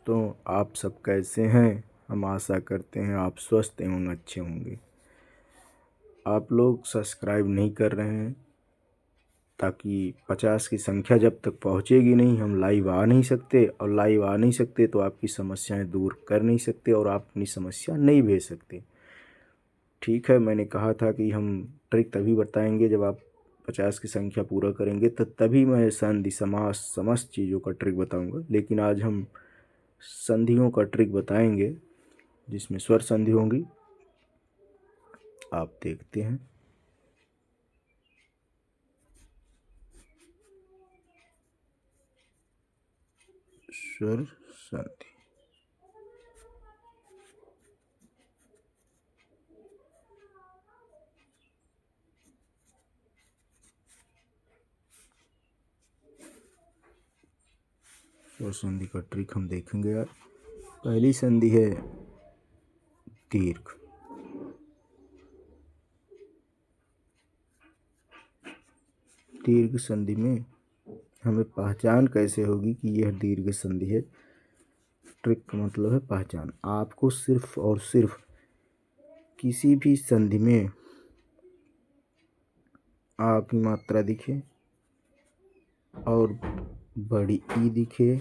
दोस्तों, आप सब कैसे हैं। हम आशा करते हैं आप स्वस्थ एवं अच्छे होंगे। आप लोग सब्सक्राइब नहीं कर रहे हैं ताकि 50 की संख्या जब तक पहुंचेगी नहीं हम लाइव आ नहीं सकते, और लाइव आ नहीं सकते तो आपकी समस्याएं दूर कर नहीं सकते और आप अपनी समस्या नहीं भेज सकते। ठीक है, मैंने कहा था कि हम ट्रिक तभी बताएंगे जब आप 50 की संख्या पूरा करेंगे, तो तभी मैं संधि समास समस्त चीज़ों का ट्रिक बताऊंगा। लेकिन आज हम संधियों का ट्रिक बताएंगे जिसमें स्वर संधि होंगी। आप देखते हैं। स्वर संधि। स्वर संधि का ट्रिक हम देखेंगे यार। पहली संधि है दीर्घ। दीर्घ संधि में हमें पहचान कैसे होगी कि यह दीर्घ संधि है। ट्रिक का मतलब है पहचान। आपको सिर्फ और सिर्फ किसी भी संधि में आ की मात्रा दिखे और बड़ी ई दिखे,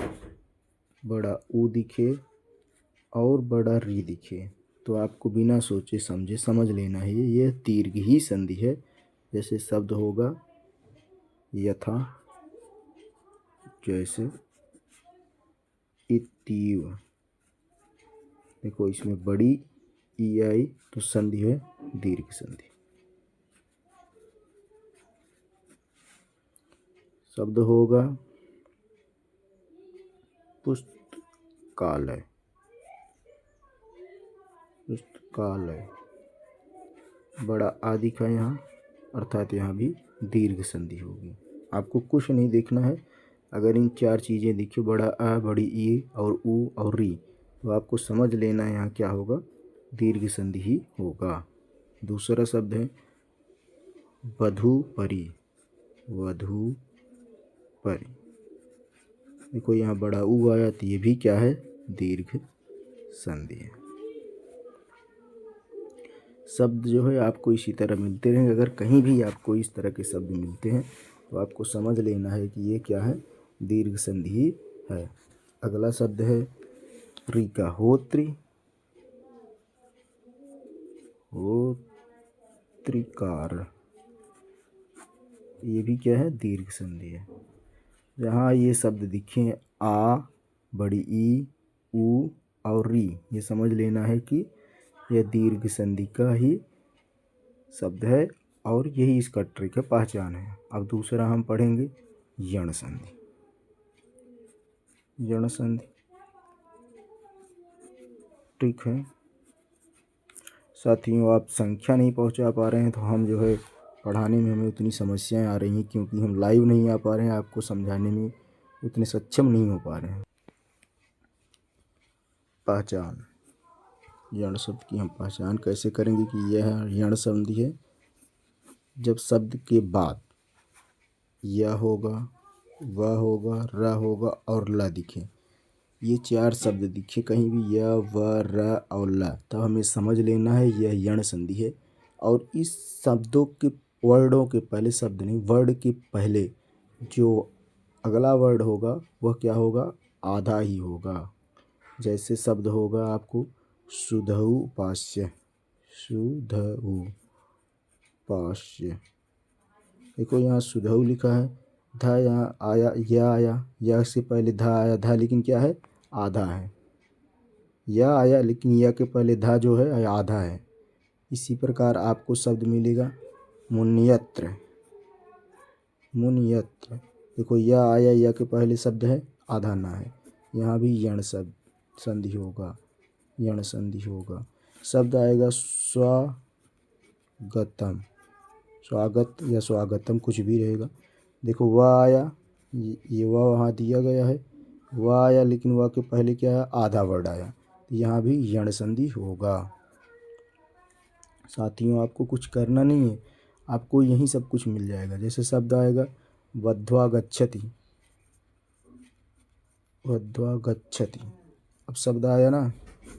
बड़ा ऊ दिखे और बड़ा री दिखे, तो आपको बिना सोचे समझे समझ लेना है यह दीर्घ ही संधि है। जैसे शब्द होगा यथा, जैसे, इतीव। देखो इसमें बड़ी ई आई तो संधि है दीर्घ संधि। शब्द होगा पुस्तकालय। पुस्तकालय, बड़ा आ दिखा यहाँ, अर्थात यहाँ भी दीर्घ संधि होगी। आपको कुछ नहीं देखना है। अगर इन चार चीज़ें दिखे, बड़ा आ, बड़ी ई और ऊ और री, तो आपको समझ लेना है यहाँ क्या होगा, दीर्घ संधि ही होगा। दूसरा शब्द है वधूपरी। वधूपरी, देखो यहाँ बड़ा ऊ आया तो ये भी क्या है, दीर्घ संधि है। शब्द जो है आपको इसी तरह मिलते रहेंगे। अगर कहीं भी आपको इस तरह के शब्द मिलते हैं तो आपको समझ लेना है कि ये क्या है, दीर्घ संधि है। अगला शब्द है रीका होत्री। होत्रिकार, ये भी क्या है, दीर्घ संधि है। जहाँ ये शब्द दिखे आ, बड़ी ई, ऊ और री, ये समझ लेना है कि यह दीर्घ संधि का ही शब्द है और यही इसका ट्रिक है, पहचान है। अब दूसरा हम पढ़ेंगे यण संधि। यण संधि ट्रिक है। साथियों, आप संख्या नहीं पहुंचा पा रहे हैं तो हम जो है पढ़ाने में हमें उतनी समस्याएं आ रही हैं, क्योंकि हम लाइव नहीं आ पा रहे हैं, आपको समझाने में उतने सक्षम नहीं हो पा रहे हैं। पहचान, यण शब्द की हम पहचान कैसे करेंगे कि यह यण संधि है। जब शब्द के बाद या होगा, व होगा, र होगा और ल दिखे, ये चार शब्द दिखे कहीं भी, य, व, र और ल, तब हमें समझ लेना है यह यण संधि है। और इस शब्दों के वर्डों के पहले, शब्द नहीं, वर्ड के पहले जो अगला वर्ड होगा वह क्या होगा, आधा ही होगा। जैसे शब्द होगा आपको सुधऊ पास्य। सुधऊ पास्य, देखो यहाँ सुधऊ लिखा है, धा यहाँ आया, या आया, या से पहले धा आया, धा लेकिन क्या है, आधा है। या आया लेकिन या के पहले धा जो है आधा है। इसी प्रकार आपको शब्द मिलेगा मुन्यत्र। मुन्यत्र, देखो या आया, या के पहले शब्द है, आधा ना है, यहाँ भी यण शब्द संधि होगा, यण संधि होगा। शब्द आएगा स्वागतम। स्वागत या स्वागतम कुछ भी रहेगा। देखो वह आया, ये वह वहाँ दिया गया है, वह आया लेकिन वह के पहले क्या है, आधा वर्ड आया, यहाँ भी यण संधि होगा। साथियों, आपको कुछ करना नहीं है, आपको यही सब कुछ मिल जाएगा। जैसे शब्द आएगा वध्वा गच्छति। वध्वा गच्छति, अब शब्द आया ना,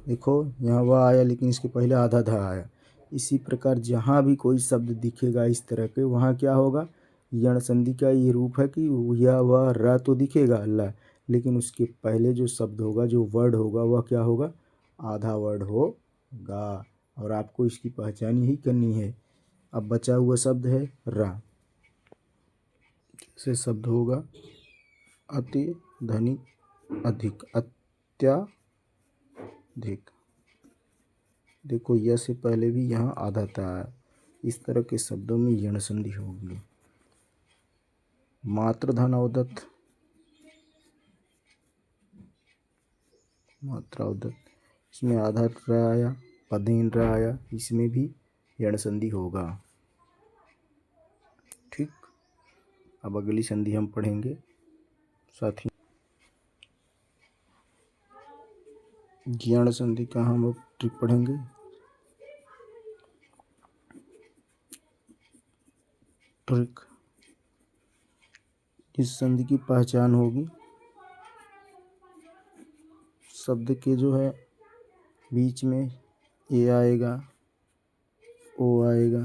देखो यहाँ वह आया लेकिन इसके पहले आधा धा आया। इसी प्रकार जहाँ भी कोई शब्द दिखेगा इस तरह के, वहाँ क्या होगा, यण संधि का ये रूप है कि यह वह र तो दिखेगा ला, लेकिन उसके पहले जो शब्द होगा, जो वर्ड होगा, वह क्या होगा, आधा वर्ड होगा। और आपको इसकी पहचान यही करनी है। अब बचा हुआ शब्द है रा। जैसे शब्द होगा अति धनिक, अधिक, अत्याधिक। देखो यह से पहले भी यहाँ आधा था। इस तरह के शब्दों में यण संधि होगी। मात्र धन अवदत्त, मात्रा अवदत्त, इसमें आधा र आया, पदेन र आया, इसमें भी यण संधि होगा। ठीक, अब अगली संधि हम पढ़ेंगे साथी। यण संधि का हम लोग ट्रिक पढ़ेंगे। ट्रिक, इस संधि की पहचान होगी, शब्द के जो है बीच में ए आएगा, ओ आएगा,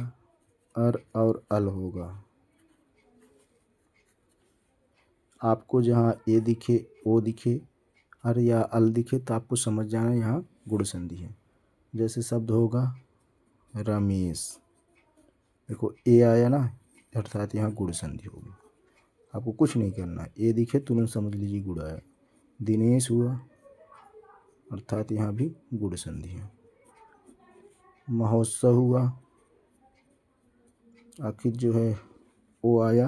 अर और अल होगा। आपको जहाँ ए दिखे, ओ दिखे, अर या अल दिखे तो आपको समझ जाना यहाँ गुण संधि है। जैसे शब्द होगा रमेश, देखो ए आया ना, अर्थात यहाँ गुण संधि होगी। आपको कुछ नहीं करना, ए दिखे तुरंत समझ लीजिए गुण आया। दिनेश हुआ, अर्थात यहाँ भी गुण संधि है। महोत्सव हुआ, आखिर जो है ओ आया,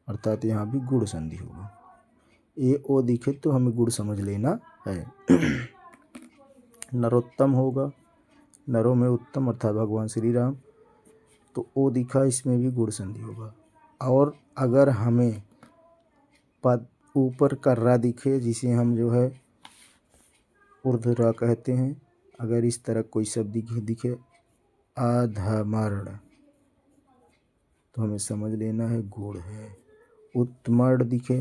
अर्थात यहाँ भी गुण संधि होगा। ए ओ दिखे तो हमें गुण समझ लेना है। नरोत्तम होगा, नरों में उत्तम अर्थात भगवान श्री राम, तो ओ दिखा, इसमें भी गुण संधि होगा। और अगर हमें पद ऊपर का रा दिखे, जिसे हम जो है ऊर्ध्व रा कहते हैं, अगर इस तरह कोई शब्द दिखे अधमर्ण, तो हमें समझ लेना है गुण है। उत्तमर्ण दिखे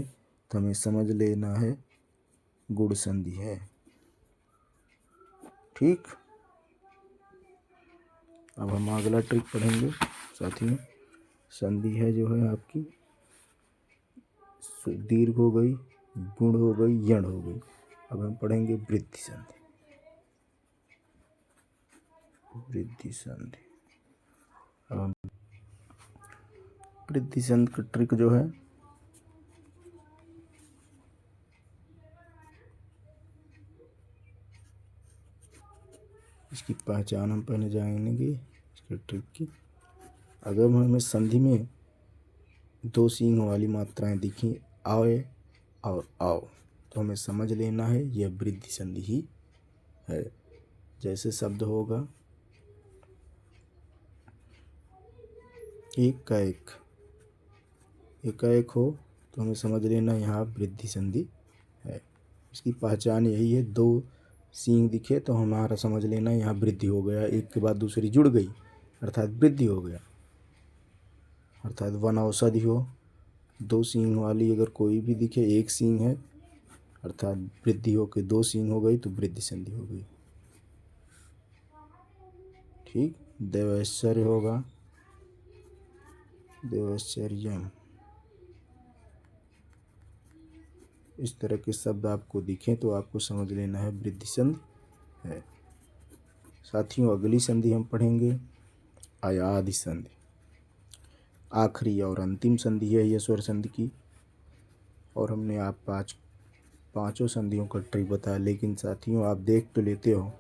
तो हमें समझ लेना है गुण संधि है। ठीक, अब हम अगला ट्रिक पढ़ेंगे साथियों। संधि है जो है आपकी दीर्घ हो गई, गुण हो गई, यण हो गई। अब हम पढ़ेंगे वृद्धि संधि। वृद्धि संधि, अब हम वृद्धि संधि का ट्रिक जो है, इसकी पहचान हम पहले जानेंगे इसके ट्रिक की। अगर हमें संधि में दो सींग वाली मात्राएं दिखी, आए और आओ, तो हमें समझ लेना है यह वृद्धि संधि ही है। जैसे शब्द होगा एक का एक, एकाएक हो तो हमें समझ लेना यहाँ वृद्धि संधि है। इसकी पहचान यही है, दो सींग दिखे तो हमारा समझ लेना यहाँ वृद्धि हो गया, एक के बाद दूसरी जुड़ गई अर्थात वृद्धि हो गया। अर्थात वनौषधि हो, दो सींग वाली अगर कोई भी दिखे, एक सींग है अर्थात वृद्धि हो के दो सींग हो गई तो वृद्धि संधि हो गई। ठीक, देवैश्वर्य होगा, देवैश्वर्यम, इस तरह के शब्द आपको दिखें तो आपको समझ लेना है वृद्धि संधि है। साथियों अगली संधि हम पढ़ेंगे अयादि संधि। आखिरी और अंतिम संधि है यह स्वर संधि की। और हमने आप पांचों संधियों का ट्रिक बताया, लेकिन साथियों आप देख तो लेते हो,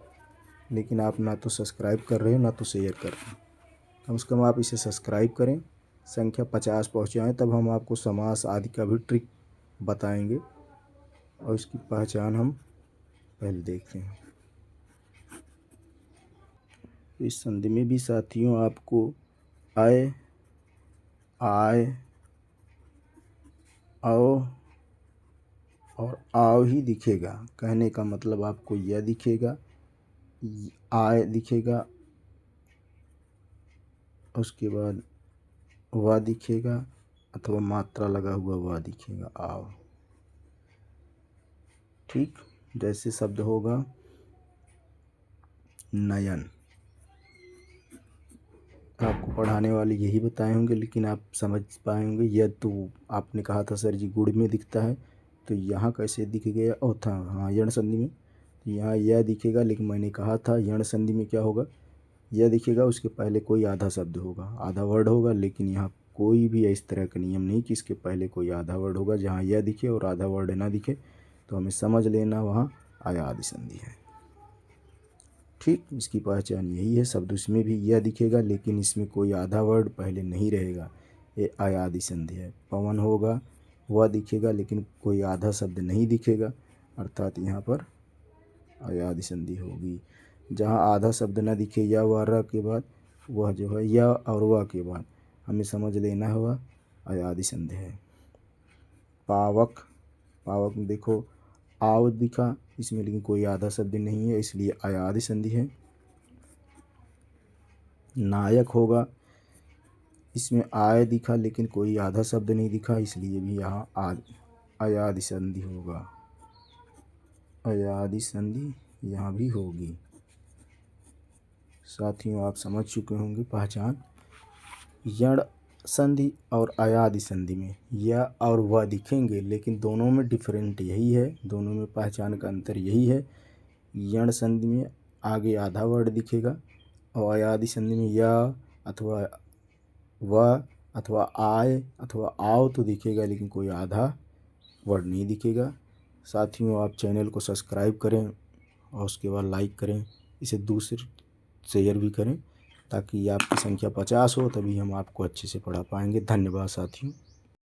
लेकिन आप ना तो सब्सक्राइब कर रहे हो ना तो शेयर कर रहे हो। कम से कम आप इसे सब्सक्राइब करें, संख्या 50 पहुँचाएँ, तब हम आपको समास आदि का भी ट्रिक बताएंगे। और इसकी पहचान हम पहले देखते हैं। इस संधि में भी साथियों आपको आए, आए, आओ और आओ ही दिखेगा। कहने का मतलब आपको यह दिखेगा, आए दिखेगा, उसके बाद वह दिखेगा, अथवा मात्रा लगा हुआ वह दिखेगा, आओ। ठीक, जैसे शब्द होगा नयन, आपको पढ़ाने वाले यही बताए होंगे लेकिन आप समझ पाए होंगे। यह तो आपने कहा था सर जी गुड़ में दिखता है, तो यहाँ कैसे दिख गया? ओ था हाँ यण संधि में, तो यहाँ यह दिखेगा, लेकिन मैंने कहा था यण संधि में क्या होगा, यह दिखेगा, उसके पहले कोई आधा शब्द होगा, आधा वर्ड होगा। लेकिन यहाँ कोई भी इस तरह का नियम नहीं कि इसके पहले कोई आधा वर्ड होगा। जहाँ यह दिखे और आधा वर्ड ना दिखे तो हमें समझ लेना वहाँ अयादि संधि है। ठीक, इसकी पहचान यही है। शब्द उसमें भी यह दिखेगा लेकिन इसमें कोई आधा वर्ड पहले नहीं रहेगा, ये अयादि संधि है। पवन होगा, वह दिखेगा लेकिन कोई आधा शब्द नहीं दिखेगा, अर्थात यहाँ पर अयादि संधि होगी। जहाँ आधा शब्द न दिखे या व र के बाद, वह जो है या और वह के बाद हमें समझ लेना हुआ अयादि संधि है। पावक, पावक में देखो आव दिखा इसमें, लेकिन कोई आधा शब्द नहीं है, इसलिए अयादि संधि है। नायक होगा, इसमें आय दिखा लेकिन कोई आधा शब्द नहीं दिखा, इसलिए भी यहाँ अयादि संधि होगा, अयादि संधि यहाँ भी होगी। साथियों आप समझ चुके होंगे पहचान। यण संधि और अयादि संधि में या और वह दिखेंगे, लेकिन दोनों में डिफरेंट यही है, दोनों में पहचान का अंतर यही है। यण संधि में आगे आधा वर्ड दिखेगा और अयादि संधि में या अथवा वह अथवा आय अथवा आओ तो दिखेगा, लेकिन कोई आधा वर्ड नहीं दिखेगा। साथियों आप चैनल को सब्सक्राइब करें और उसके बाद लाइक करें, इसे दूसरे शेयर भी करें, ताकि आपकी संख्या 50 हो, तभी हम आपको अच्छे से पढ़ा पाएंगे। धन्यवाद साथियों।